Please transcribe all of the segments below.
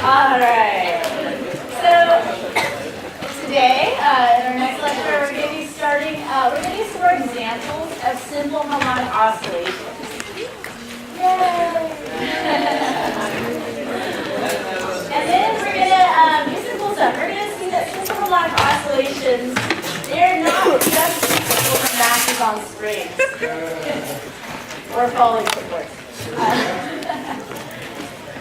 All right. So today, in our next lecture, we're going to be starting. We're going to use some more examples of simple harmonic oscillations. Yay! And then we're going to do some cool stuff. We're going to see that simple harmonic oscillations, they're not just equal to masses on springs. Or falling, of course.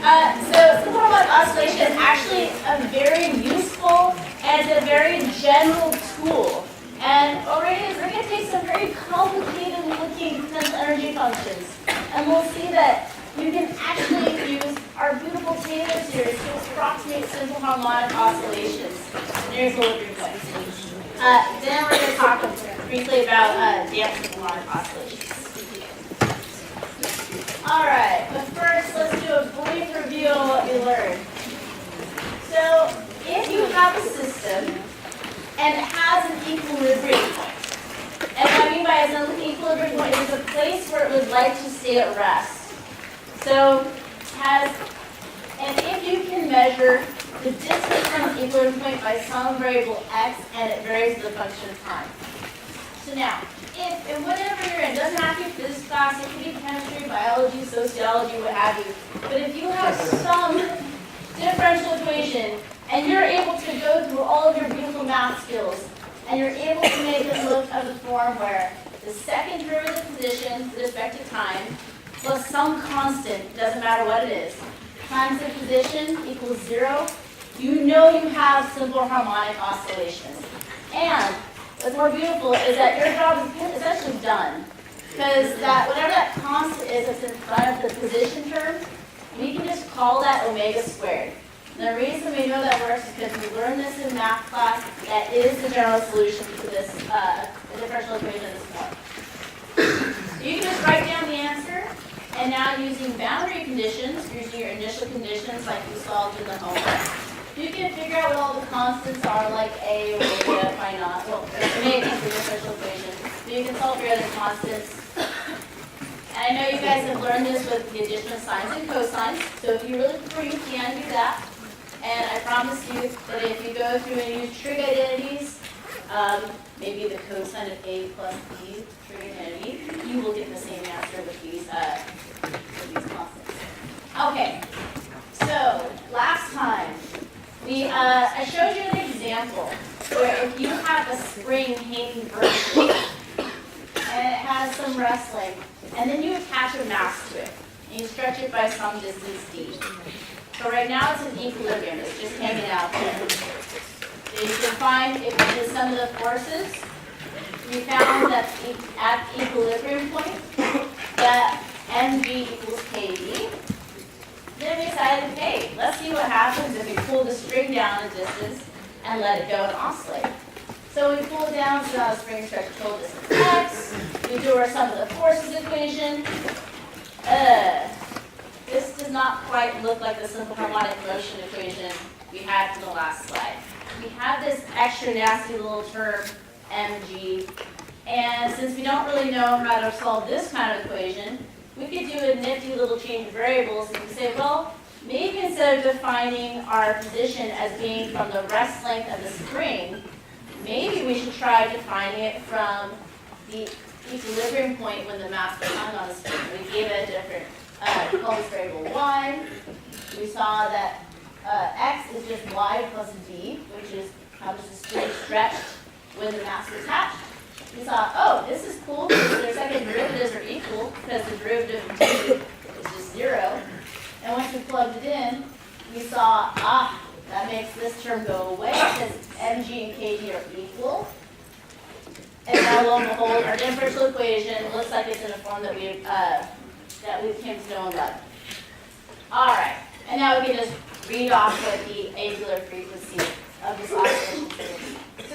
So simple harmonic oscillation is actually a very useful and a very general tool. And what we're going to take some very complicated looking potential energy functions, and we'll see that you can actually use our beautiful Taylor series to approximate simple harmonic oscillations near equilibrium points. Then we're going to talk briefly about damped simple harmonic oscillations. Alright, but first let's do a brief review of what we learned. So, if you have a system and it has an equilibrium point, and what I mean by an equilibrium point is a place where it would like to stay at rest. So, and if you can measure the distance from the equilibrium point by some variable x and it varies with a function of time. So now, if whatever you're in, it doesn't have to be physics class, it could be chemistry, biology, sociology, what have you. But if you have some differential equation and you're able to go through all of your beautiful math skills and you're able to make it look of the form where the second derivative position with respect to time plus some constant, doesn't matter what it is, times the position equals 0, you know you have simple harmonic oscillations. And what's more beautiful is that your job is essentially done. Because whatever that constant is that's in front of the position term, we can just call that omega squared. And the reason we know that works is because we learned this in math class. That is the general solution to this differential equation of this form. You can just write down the answer, and now using boundary conditions, using your initial conditions like you solved in the homework, you can figure out what all the constants are, like A, omega, why not? Well, omega is the differential equation. So you can solve your other constants. And I know you guys have learned this with the addition of sines and cosines. So if you really prefer, you can do that. And I promise you that if you go through and use trig identities, maybe the cosine of A plus B trig identity, you will get the same answer with these constants. Okay, so last time, I showed you an example where if you have a spring hanging vertically and it has some rest length, and then you attach a mass to it, and you stretch it by some distance d. So right now it's in equilibrium, it's just hanging out there. So you can find, if you do some of the forces, we found that at the equilibrium point, that mg equals kd. Then we decided, hey, let's see what happens if we pull the string down a distance and let it go and oscillate. So we pull it down, so now the spring stretch full distance x. We do our sum of the forces equation. This does not quite look like the simple harmonic motion equation we had from the last slide. We have this extra nasty little term, mg, and since we don't really know how to solve this kind of equation, we could do a nifty little change of variables and say, well, maybe instead of defining our position as being from the rest length of the spring, maybe we should try defining it from the equilibrium point when the mass was hung on the spring. We gave it a different, we call this variable y. We saw that x is just y plus d, which is how does the spring stretched when the mass was attached. We saw, oh, this is cool because their second derivatives are equal because the derivative of d is just 0. And once we plugged it in, we saw, that makes this term go away because mg and kd are equal. And now, lo and behold, our differential equation looks like it's in a form that we came to know and love. All right, and now we can just read off what the angular frequency of this oscillation is. So